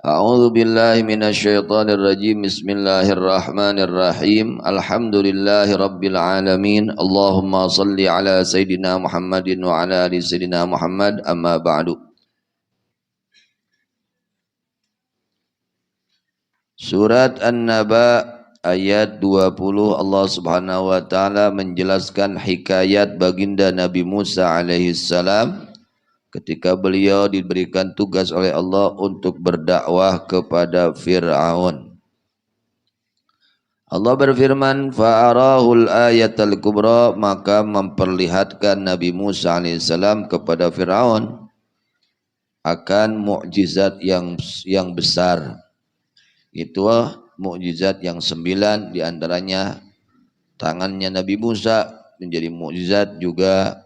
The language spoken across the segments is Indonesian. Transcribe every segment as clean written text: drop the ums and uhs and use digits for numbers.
A'udzu billahi minasyaitonir rajim. Bismillahirrahmanirrahim. Alhamdulillahi rabbil alamin. Allahumma shalli ala sayidina Muhammadin wa ala ali sayidina Muhammad. Amma ba'du. Surat An-Naba ayat 20, Allah Subhanahu wa taala menjelaskan hikayat baginda Nabi Musa alaihi salam ketika beliau diberikan tugas oleh Allah untuk berdakwah kepada Fir'aun. Allah berfirman, fa'arahul ayatal kubra, maka memperlihatkan Nabi Musa alaihissalam kepada Fir'aun akan mukjizat yang besar. Itu mukjizat yang 9, diantaranya tangannya Nabi Musa menjadi mukjizat, juga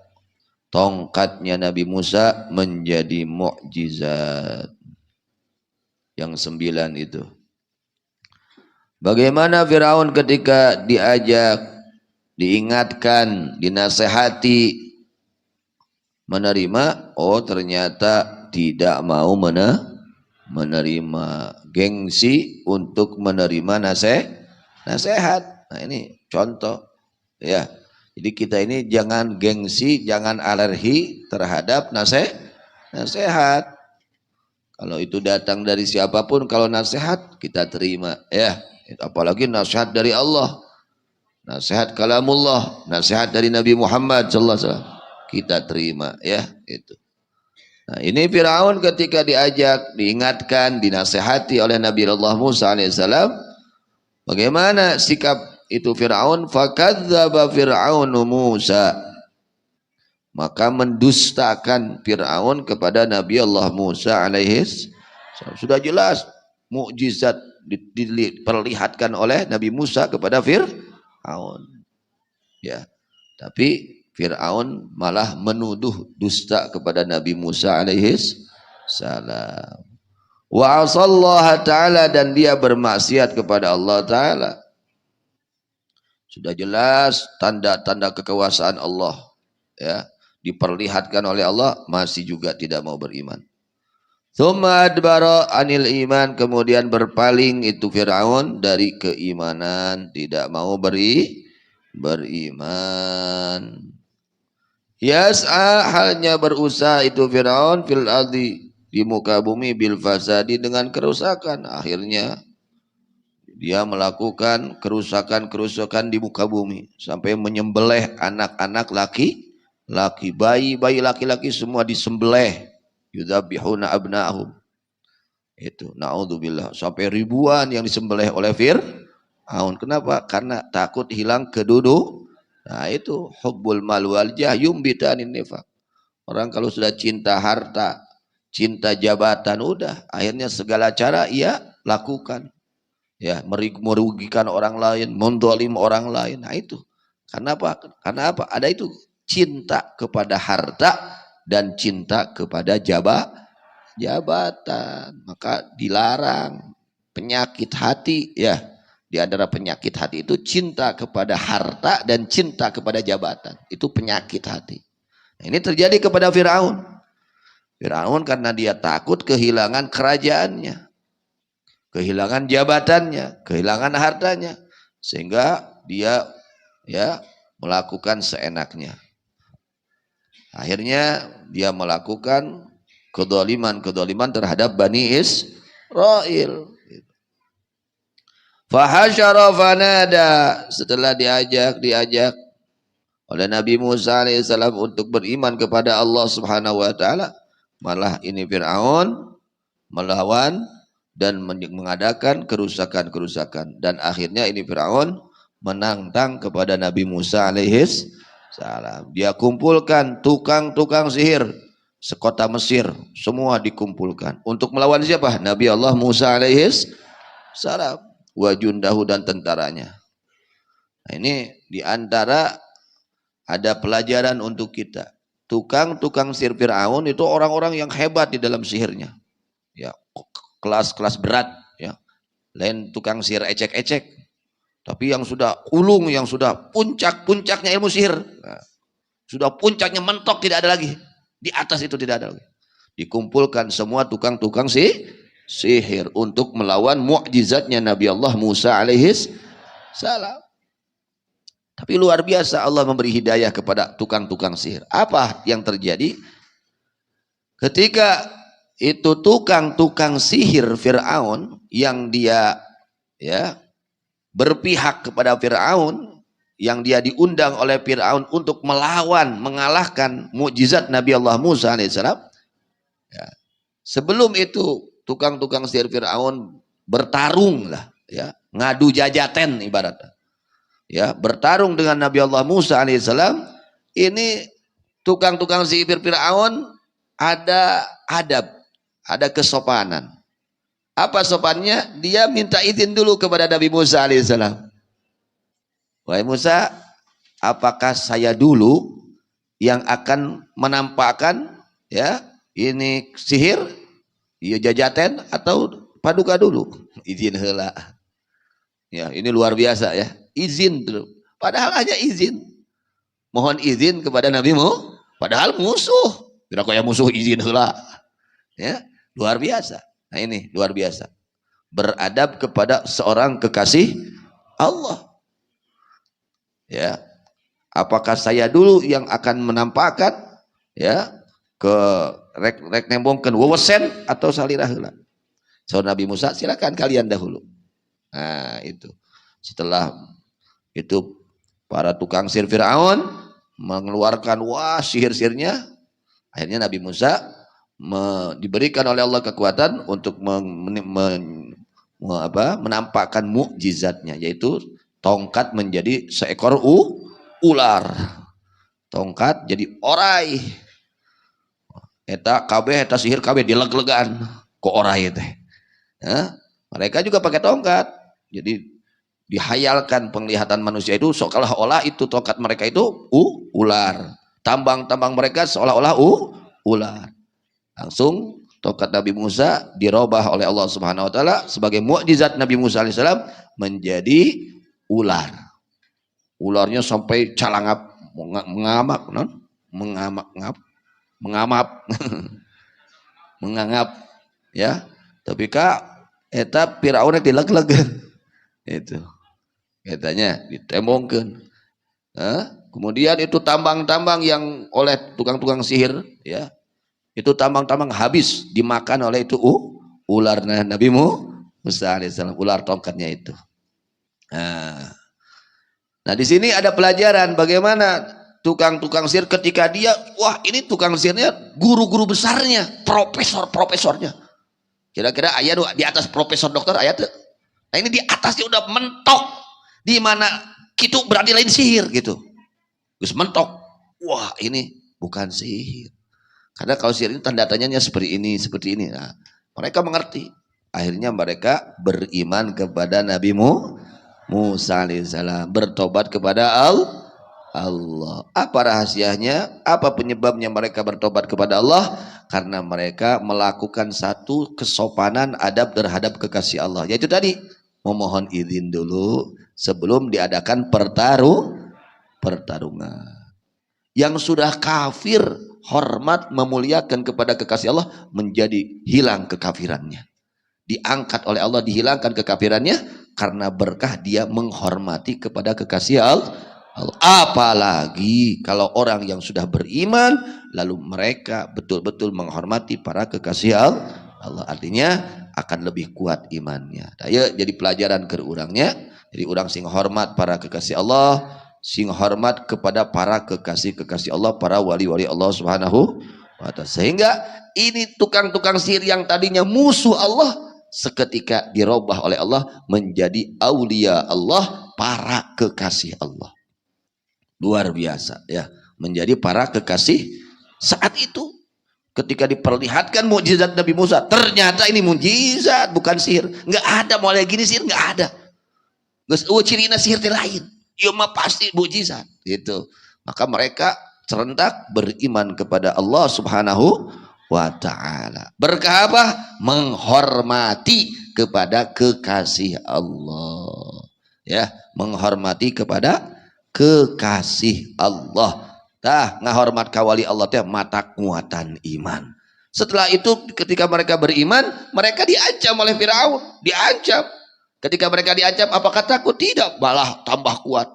tongkatnya Nabi Musa menjadi mukjizat. Yang 9 itu. Bagaimana Firaun ketika diajak, diingatkan, dinasehati, menerima? Oh, ternyata tidak mau menerima. Gengsi untuk menerima nasihat. Nah, ini contoh, ya. Jadi kita ini jangan gengsi, jangan alergi terhadap nasihat. Kalau itu datang dari siapapun, kalau nasihat kita terima, ya. Apalagi nasihat dari Allah, nasihat kalamullah, nasihat dari Nabi Muhammad sallallahu alaihi wasallam, kita terima, ya. Itu. Nah, ini Firaun ketika diajak, diingatkan, dinasihati oleh Nabi Allah Musa alaihissalam, bagaimana sikap itu Fir'aun? Fakadzdzaba Fir'aunu Musa, maka mendustakan Fir'aun kepada Nabi Allah Musa alaihis. Sudah jelas mukjizat diperlihatkan oleh Nabi Musa kepada Fir'aun, ya, tapi Fir'aun malah menuduh dusta kepada Nabi Musa alaihis salam. Wa asallaha ta'ala, dan dia bermaksiat kepada Allah Ta'ala. Sudah jelas tanda-tanda kekuasaan Allah, ya, diperlihatkan oleh Allah, masih juga tidak mau beriman. Tsumma adbara anil iman, kemudian berpaling itu Firaun dari keimanan, tidak mau beriman. Yas'a, halnya berusaha itu Firaun fil ardi, di muka bumi, bil fasadi, dengan kerusakan. Akhirnya dia melakukan kerusakan di muka bumi sampai menyembelih anak-anak laki-laki, bayi laki-laki semua disembelih. Yudzabihuna abna'ahum. Itu naudzubillah, sampai ribuan yang disembelih oleh Fir'aun. Kenapa? Karena takut hilang kedudukan. Nah, itu hubbul mal wal jah yumbitanin nifaq. Orang kalau sudah cinta harta, cinta jabatan, udah akhirnya segala cara ia lakukan. Ya, merugikan orang lain, mendolim orang lain. Nah, itu karena apa? Karena apa? Ada itu cinta kepada harta dan cinta kepada jabatan. Maka dilarang. Penyakit hati, ya, di antara penyakit hati itu cinta kepada harta dan cinta kepada jabatan. Itu penyakit hati. Nah, ini terjadi kepada Firaun. Firaun karena dia takut kehilangan kerajaannya, kehilangan jabatannya, kehilangan hartanya, sehingga dia, ya, melakukan seenaknya. Akhirnya dia melakukan kedoliman terhadap Bani Israel. Fahasyara fanada, setelah diajak oleh Nabi Musa alaihissalam untuk beriman kepada Allah Subhanahu wa taala, malah ini Fir'aun melawan dan mengadakan kerusakan, dan akhirnya ini Fir'aun menantang kepada Nabi Musa alaihis salam. Dia kumpulkan tukang sihir sekota Mesir, semua dikumpulkan untuk melawan siapa? Nabi Allah Musa alaihis salam, wa jundahu, dan tentaranya. Nah, ini diantara ada pelajaran untuk kita. Tukang sihir Fir'aun itu orang-orang yang hebat di dalam sihirnya, ya, kelas berat, ya. Lain tukang sihir ecek-ecek, tapi yang sudah ulung, yang sudah puncaknya ilmu sihir, nah, sudah puncaknya mentok, tidak ada lagi. Di atas itu tidak ada lagi. Dikumpulkan semua tukang sihir untuk melawan mukjizatnya Nabi Allah Musa alaihis salam. Tapi luar biasa Allah memberi hidayah kepada tukang-tukang sihir. Apa yang terjadi? Ketika itu tukang-tukang sihir Fir'aun yang dia ya berpihak kepada Fir'aun, yang dia diundang oleh Fir'aun untuk melawan, mengalahkan mukjizat Nabi Allah Musa alaihissalam. Ya. Sebelum itu tukang-tukang sihir Fir'aun bertarung lah, ya, ngadu jajaten ibaratnya. Ya, bertarung dengan Nabi Allah Musa alaihissalam. Ini tukang-tukang sihir Fir'aun ada adab, ada kesopanan. Apa sopannya? Dia minta izin dulu kepada Nabi Musa alaihissalam. Wahai Musa, apakah saya dulu yang akan menampakkan ya ini sihir, ya jajaten, atau paduka dulu? Izin heula. Ya, ini luar biasa ya. Izin dulu. Padahal hanya izin. Mohon izin kepada Nabi Mu. Padahal musuh. Kira kaya musuh izin heula. Ya, luar biasa. Nah ini luar biasa. Beradab kepada seorang kekasih Allah. Ya. Apakah saya dulu yang akan menampakkan ya ke rek nembongkeun wewesen atau salirah heula? So Nabi Musa, silakan kalian dahulu. Nah, itu. Setelah itu para tukang sihir Firaun mengeluarkan sihir-sihirnya, akhirnya Nabi Musa diberikan oleh Allah kekuatan untuk menampakkan mukjizatnya, yaitu tongkat menjadi seekor ular. Tongkat jadi orai. Eta kabeh eta sihir kabeh dileg-legan ku orai teh. Ya, mereka juga pakai tongkat. Jadi dihayalkan penglihatan manusia itu seolah-olah itu tongkat mereka itu ular. Tambang-tambang mereka seolah-olah ular. Langsung tongkat Nabi Musa dirubah oleh Allah Subhanahu wa taala sebagai mukjizat Nabi Musa alaihissalam menjadi ular. Ularnya sampai calangap, mengamak, mengangap, ya. Tapi kak, eta Firaun dileg-legan, itu, katanya ditembongkan. Kemudian itu tambang-tambang yang oleh tukang-tukang sihir, ya, itu tambang-tambang habis dimakan oleh itu ular Nabi Musa alaihissalam, ular tongkatnya itu. Nah di sini ada pelajaran bagaimana tukang-tukang sihir ketika dia, ini tukang sihirnya guru-guru besarnya, profesornya. Kira-kira ayat di atas profesor dokter ayat. Nah ini di atasnya udah mentok, di mana gitu berarti lain sihir gitu. Terus mentok, ini bukan sihir. Karena kalau sihir ini tanda tanyanya seperti ini. Nah, mereka mengerti. Akhirnya mereka beriman kepada Nabi Musa alaihissalam, bertobat kepada Allah. Apa rahasianya? Apa penyebabnya mereka bertobat kepada Allah? Karena mereka melakukan satu kesopanan adab terhadap kekasih Allah. Yaitu tadi, memohon izin dulu sebelum diadakan pertarungan. Yang sudah kafir hormat memuliakan kepada kekasih Allah menjadi hilang kekafirannya. Diangkat oleh Allah, dihilangkan kekafirannya karena berkah dia menghormati kepada kekasih Allah. Apalagi kalau orang yang sudah beriman lalu mereka betul-betul menghormati para kekasih Allah, artinya akan lebih kuat imannya. Jadi pelajaran ke urangnya, jadi orang sing hormat para kekasih Allah, sing hormat kepada para kekasih Allah, para wali-wali Allah Subhanahu wa taala. Sehingga ini tukang-tukang sihir yang tadinya musuh Allah seketika dirubah oleh Allah menjadi aulia Allah, para kekasih Allah. Luar biasa ya, menjadi para kekasih. Saat itu ketika diperlihatkan mukjizat Nabi Musa, ternyata ini mukjizat bukan sihir. Nggak ada mulai gini sihir, nggak ada. Cirina sihir lain. Ya mah pasti mukjizat gitu. Maka mereka serentak beriman kepada Allah Subhanahu wa taala. Berkah apa? Menghormati kepada kekasih Allah. Ya, menghormati kepada kekasih Allah. Ngahormat kawali Allah teh mata kuatan iman. Setelah itu ketika mereka beriman, mereka diancam oleh Firaun, diancam. Ketika mereka diancam, apakah takut? Tidak, malah tambah kuat.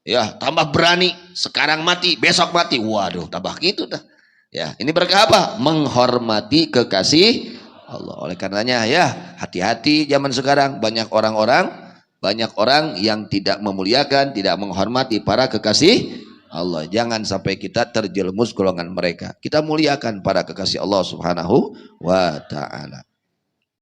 Ya, tambah berani. Sekarang mati, besok mati. Waduh, tambah gitu dah. Ya, ini berkah apa? Menghormati kekasih Allah. Oleh karenanya ya, hati-hati zaman sekarang banyak orang yang tidak memuliakan, tidak menghormati para kekasih Allah. Jangan sampai kita terjerumus golongan mereka. Kita muliakan para kekasih Allah Subhanahu wa taala.